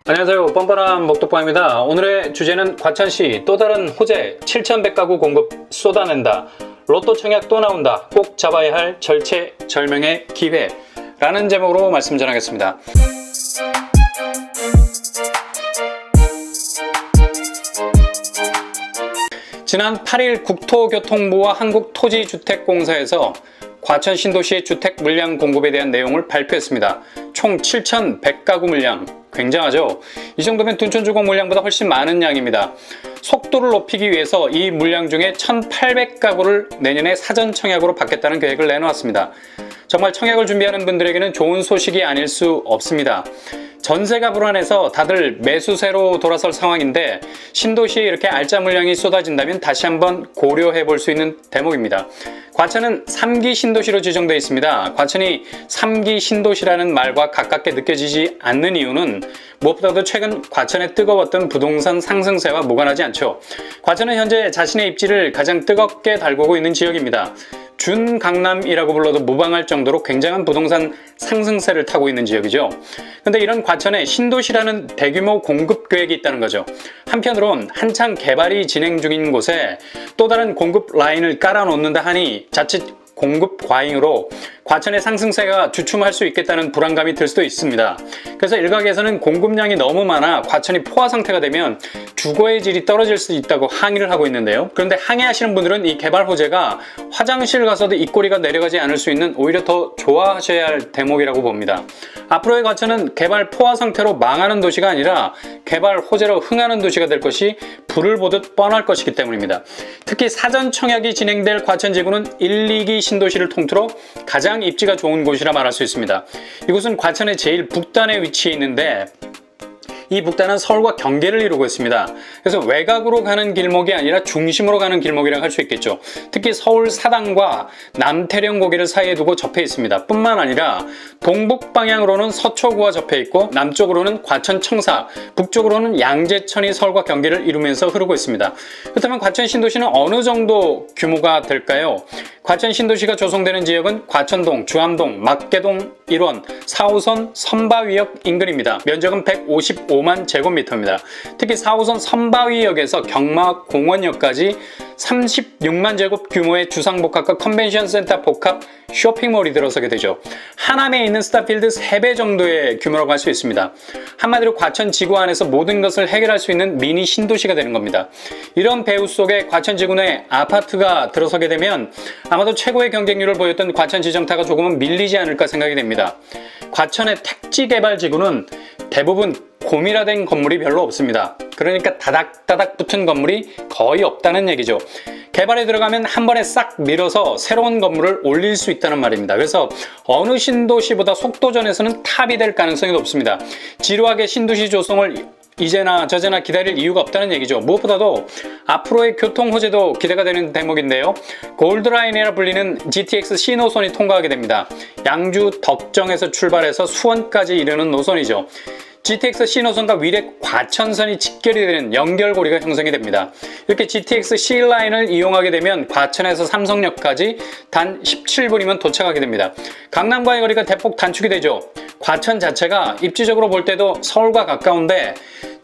안녕하세요. 뻔뻔한 먹독방입니다. 오늘의 주제는 과천시 또 다른 호재 7,100가구 공급 쏟아낸다. 로또 청약 또 나온다. 꼭 잡아야 할 절체절명의 기회라는 제목으로 말씀 전하겠습니다. 지난 8일 국토교통부와 한국토지주택공사에서 과천 신도시의 주택 물량 공급에 대한 내용을 발표했습니다. 총 7,100가구 물량. 굉장하죠? 이 정도면 둔촌주공 물량보다 훨씬 많은 양입니다. 속도를 높이기 위해서 이 물량 중에 1,800가구를 내년에 사전 청약으로 받겠다는 계획을 내놓았습니다. 정말 청약을 준비하는 분들에게는 좋은 소식이 아닐 수 없습니다. 전세가 불안해서 다들 매수세로 돌아설 상황인데 신도시에 이렇게 알짜 물량이 쏟아진다면 다시 한번 고려해 볼 수 있는 대목입니다. 과천은 3기 신도시로 지정되어 있습니다. 과천이 3기 신도시라는 말과 가깝게 느껴지지 않는 이유는 무엇보다도 최근 과천에 뜨거웠던 부동산 상승세와 무관하지 않죠. 과천은 현재 자신의 입지를 가장 뜨겁게 달구고 있는 지역입니다. 준강남이라고 불러도 무방할 정도로 굉장한 부동산 상승세를 타고 있는 지역이죠. 근데 이런 과천에 신도시라는 대규모 공급 계획이 있다는 거죠. 한편으론 한창 개발이 진행 중인 곳에 또 다른 공급 라인을 깔아놓는다 하니 자칫 공급 과잉으로 과천의 상승세가 주춤할 수 있겠다는 불안감이 들 수도 있습니다. 그래서 일각에서는 공급량이 너무 많아 과천이 포화 상태가 되면 주거의 질이 떨어질 수 있다고 항의를 하고 있는데요. 그런데 항의하시는 분들은 이 개발 호재가 화장실 가서도 입꼬리가 내려가지 않을 수 있는 오히려 더 좋아하셔야 할 대목이라고 봅니다. 앞으로의 과천은 개발 포화 상태로 망하는 도시가 아니라 개발 호재로 흥하는 도시가 될 것이 불을 보듯 뻔할 것이기 때문입니다. 특히 사전 청약이 진행될 과천지구는 1, 2기 신도시를 통틀어 가장 입지가 좋은 곳이라 말할 수 있습니다. 이곳은 과천의 제일 북단에 위치해 있는데 이 북단은 서울과 경계를 이루고 있습니다. 그래서 외곽으로 가는 길목이 아니라 중심으로 가는 길목이라고 할 수 있겠죠. 특히 서울 사당과 남태령 고개를 사이에 두고 접해 있습니다. 뿐만 아니라 동북 방향으로는 서초구와 접해 있고 남쪽으로는 과천 청사, 북쪽으로는 양재천이 서울과 경계를 이루면서 흐르고 있습니다. 그렇다면 과천 신도시는 어느 정도 규모가 될까요? 과천 신도시가 조성되는 지역은 과천동, 주암동, 막계동 1원, 4호선 선바위역 인근입니다. 면적은 155만 제곱미터입니다. 특히 4호선 선바위역에서 경마공원역까지 36만 제곱 규모의 주상복합과 컨벤션센터 복합 쇼핑몰이 들어서게 되죠. 하남에 있는 스타필드 3배 정도의 규모라고 할 수 있습니다. 한마디로 과천 지구 안에서 모든 것을 해결할 수 있는 미니 신도시가 되는 겁니다. 이런 배후 속에 과천 지구 내 아파트가 들어서게 되면 아마도 최고의 경쟁률을 보였던 과천 지정타가 조금은 밀리지 않을까 생각이 됩니다. 과천의 택지 개발 지구는 대부분 고밀화된 건물이 별로 없습니다. 그러니까 다닥다닥 붙은 건물이 거의 없다는 얘기죠. 개발에 들어가면 한 번에 싹 밀어서 새로운 건물을 올릴 수 있다는 말입니다. 그래서 어느 신도시보다 속도전에서는 탑이 될 가능성이 높습니다. 지루하게 신도시 조성을 이제나 저제나 기다릴 이유가 없다는 얘기죠. 무엇보다도 앞으로의 교통 호재도 기대가 되는 대목인데요. 골드라인이라 불리는 GTX C 노선이 통과하게 됩니다. 양주 덕정에서 출발해서 수원까지 이르는 노선이죠. GTX C 노선과 위례 과천선이 직결이 되는 연결고리가 형성이 됩니다. 이렇게 GTX C 라인을 이용하게 되면 과천에서 삼성역까지 단 17분이면 도착하게 됩니다. 강남과의 거리가 대폭 단축이 되죠. 과천 자체가 입지적으로 볼 때도 서울과 가까운데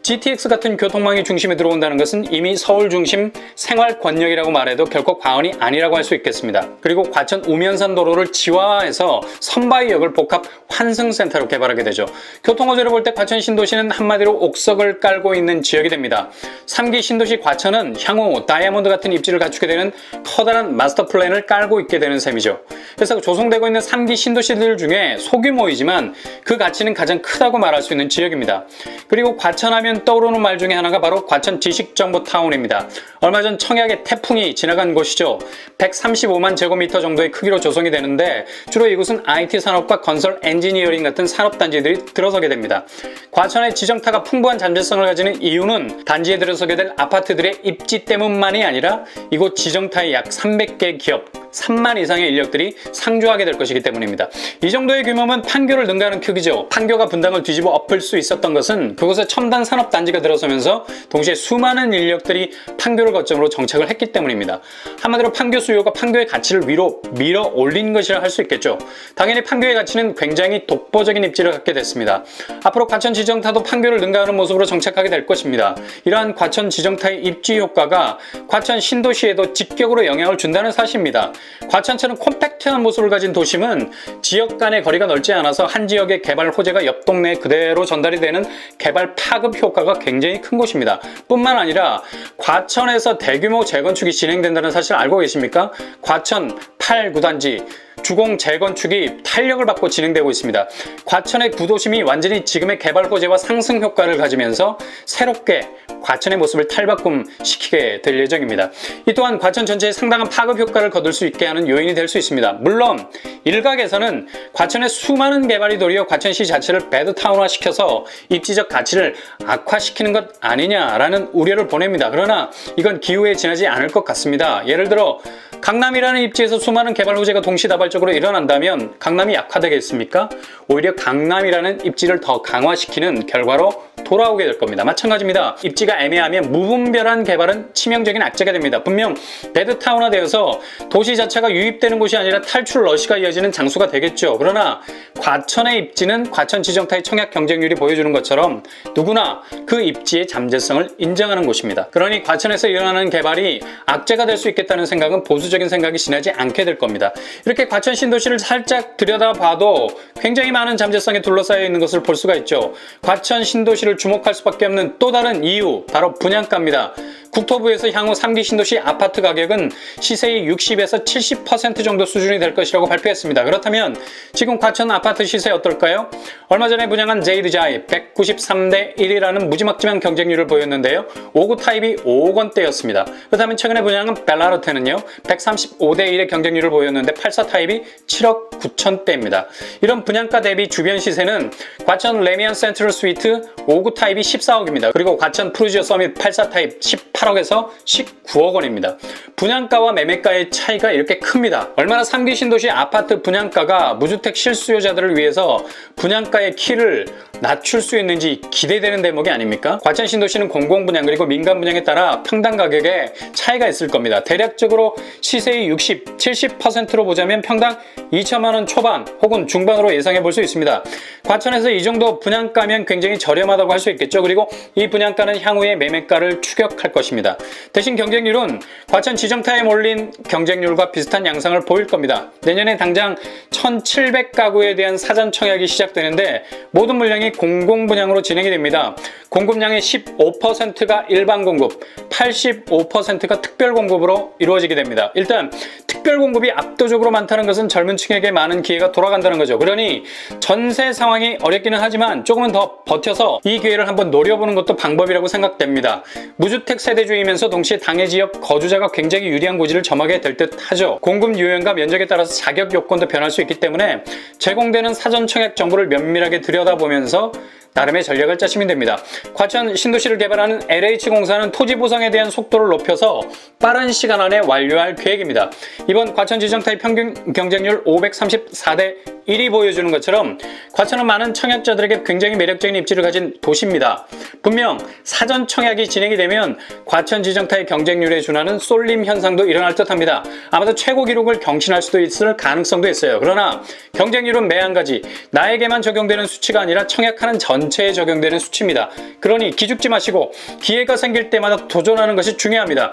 GTX 같은 교통망이 중심에 들어온다는 것은 이미 서울 중심 생활 권역이라고 말해도 결코 과언이 아니라고 할 수 있겠습니다. 그리고 과천 우면산 도로를 지화해서 선바위역을 복합 환승센터로 개발하게 되죠. 교통호재로 볼 때 과천 신도시는 한마디로 옥석을 깔고 있는 지역이 됩니다. 3기 신도시 과천은 향후 다이아몬드 같은 입지를 갖추게 되는 커다란 마스터 플랜을 깔고 있게 되는 셈이죠. 그래서 조성되고 있는 3기 신도시들 중에 소규모이지만 그 가치는 가장 크다고 말할 수 있는 지역입니다. 그리고 과천하면 떠오르는 말 중에 하나가 바로 과천 지식정보타운입니다. 얼마 전 청약의 태풍이 지나간 곳이죠. 135만 제곱미터 정도의 크기로 조성이 되는데 주로 이곳은 IT 산업과 건설 엔지니어링 같은 산업단지들이 들어서게 됩니다. 과천의 지정타가 풍부한 잠재성을 가지는 이유는 단지에 들어서게 될 아파트들의 입지 때문만이 아니라 이곳 지정타의 약 300개 기업, 3만 이상의 인력들이 상주하게 될 것이기 때문입니다. 이 정도의 규모면 판교를 능가하는 크기죠. 판교가 분당을 뒤집어 엎을 수 있었던 것은 그곳에 첨단 산업단지가 들어서면서 동시에 수많은 인력들이 판교를 거점으로 정착을 했기 때문입니다. 한마디로 판교 수요가 판교의 가치를 위로 밀어 올린 것이라 할 수 있겠죠. 당연히 판교의 가치는 굉장히 독보적인 입지를 갖게 됐습니다. 앞으로 과천 지정타도 판교를 능가하는 모습으로 정착하게 될 것입니다. 이러한 과천 지정타의 입지 효과가 과천 신도시에도 직격으로 영향을 준다는 사실입니다. 과천처럼 콤팩트한 모습을 가진 도심은 지역 간의 거리가 넓지 않아서 한 지역의 개발 호재가 옆 동네에 그대로 전달이 되는 개발 파급 효과가 굉장히 큰 곳입니다. 뿐만 아니라 과천에서 대규모 재건축이 진행된다는 사실 알고 계십니까? 과천 8구단지 주공 재건축이 탄력을 받고 진행되고 있습니다. 과천의 구도심이 완전히 지금의 개발 호재와 상승 효과를 가지면서 새롭게 과천의 모습을 탈바꿈시키게 될 예정입니다. 이 또한 과천 전체에 상당한 파급 효과를 거둘 수 있게 하는 요인이 될 수 있습니다. 물론 일각에서는 과천의 수많은 개발이 도리어 과천시 자체를 배드타운화 시켜서 입지적 가치를 악화시키는 것 아니냐라는 우려를 보냅니다. 그러나 이건 기후에 지나지 않을 것 같습니다. 예를 들어 강남이라는 입지에서 수많은 개발 호재가 동시다발적으로 일어난다면 강남이 약화되겠습니까? 오히려 강남이라는 입지를 더 강화시키는 결과로 돌아오게 될 겁니다. 마찬가지입니다. 입지가 애매하면 무분별한 개발은 치명적인 악재가 됩니다. 분명 배드타운화 되어서 도시 자체가 유입되는 곳이 아니라 탈출 러시가 이어지는 장소가 되겠죠. 그러나 과천의 입지는 과천 지정타의 청약 경쟁률이 보여주는 것처럼 누구나 그 입지의 잠재성을 인정하는 곳입니다. 그러니 과천에서 일어나는 개발이 악재가 될 수 있겠다는 생각은 보수적인 생각이 지나지 않게 될 겁니다. 이렇게 과천 신도시를 살짝 들여다봐도 굉장히 많은 잠재성에 둘러싸여 있는 것을 볼 수가 있죠. 과천 신도시를 주목할 수밖에 없는 또 다른 이유, 바로 분양가입니다. 국토부에서 향후 3기 신도시 아파트 가격은 시세의 60에서 70% 정도 수준이 될 것이라고 발표했습니다. 그렇다면 지금 과천 아파트 시세 어떨까요? 얼마 전에 분양한 제이드자이 193대 1이라는 무지막지한 경쟁률을 보였는데요. 5구 타입이 5억 원대였습니다. 그렇다면 최근에 분양한 벨라르테는요. 135대 1의 경쟁률을 보였는데 84 타입이 7억 9천대입니다. 이런 분양가 대비 주변 시세는 과천 레미안 센트럴 스위트 5구 타입이 14억입니다. 그리고 과천 프루지오 서밋 84 타입 18억에서 19억 원입니다. 분양가와 매매가의 차이가 이렇게 큽니다. 얼마나 3기 신도시 아파트 분양가가 무주택 실수요자들을 위해서 분양가의 키를 낮출 수 있는지 기대되는 대목이 아닙니까? 과천 신도시는 공공분양 그리고 민간분양에 따라 평당 가격에 차이가 있을 겁니다. 대략적으로 시세의 60, 70%로 보자면 평당 2천만 원 초반 혹은 중반으로 예상해 볼 수 있습니다. 과천에서 이 정도 분양가면 굉장히 저렴하다고 할 수 있겠죠. 그리고 이 분양가는 향후의 매매가를 추격할 것입니다. 대신 경쟁률은 과천 지정타에 몰린 경쟁률과 비슷한 양상을 보일 겁니다. 내년에 당장 1,700가구에 대한 사전 청약이 시작되는데 모든 물량이 공공분양으로 진행이 됩니다. 공급량의 15%가 일반 공급, 85%가 특별 공급으로 이루어지게 됩니다. 일단 특별 공급이 압도적으로 많다는 것은 젊은 층에게 많은 기회가 돌아간다는 거죠. 그러니 전세 상황이 어렵기는 하지만 조금은 더 버텨서 이 기회를 한번 노려보는 것도 방법이라고 생각됩니다. 무주택 세대주의면서 동시에 당해 지역 거주자가 굉장히 유리한 고지를 점하게 될 듯 하죠. 공급 유형과 면적에 따라서 자격 요건도 변할 수 있기 때문에 제공되는 사전 청약 정보를 면밀하게 들여다보면서 나름의 전략을 짜시면 됩니다. 과천 신도시를 개발하는 LH공사는 토지 보상에 대한 속도를 높여서 빠른 시간 안에 완료할 계획입니다. 이번 과천 지정타입 평균 경쟁률 534대 1이 보여주는 것처럼 과천은 많은 청약자들에게 굉장히 매력적인 입지를 가진 도시입니다. 분명 사전 청약이 진행이 되면 과천 지정타입 경쟁률에 준하는 쏠림 현상도 일어날 듯합니다. 아마도 최고 기록을 경신할 수도 있을 가능성도 있어요. 그러나 경쟁률은 매 한 가지 나에게만 적용되는 수치가 아니라 청약하는 전체에 적용되는 수치입니다. 그러니 기죽지 마시고 기회가 생길 때마다 도전하는 것이 중요합니다.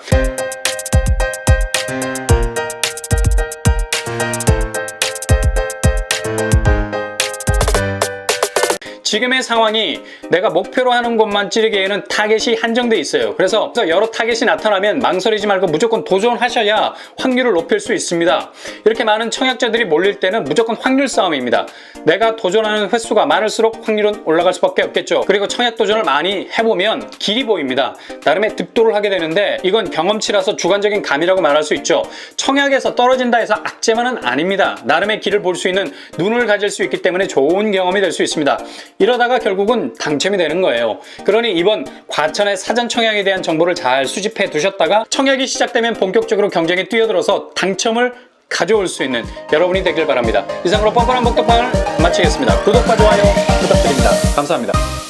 지금의 상황이 내가 목표로 하는 곳만 찌르기에는 타겟이 한정돼 있어요. 그래서 여러 타겟이 나타나면 망설이지 말고 무조건 도전하셔야 확률을 높일 수 있습니다. 이렇게 많은 청약자들이 몰릴 때는 무조건 확률 싸움입니다. 내가 도전하는 횟수가 많을수록 확률은 올라갈 수밖에 없겠죠. 그리고 청약 도전을 많이 해보면 길이 보입니다. 나름의 득도를 하게 되는데 이건 경험치라서 주관적인 감이라고 말할 수 있죠. 청약에서 떨어진다 해서 악재만은 아닙니다. 나름의 길을 볼 수 있는 눈을 가질 수 있기 때문에 좋은 경험이 될 수 있습니다. 이러다가 결국은 당첨이 되는 거예요. 그러니 이번 과천의 사전 청약에 대한 정보를 잘 수집해 두셨다가 청약이 시작되면 본격적으로 경쟁에 뛰어들어서 당첨을 가져올 수 있는 여러분이 되길 바랍니다. 이상으로 뻔뻔한 복덕방을 마치겠습니다. 구독과 좋아요 부탁드립니다. 감사합니다.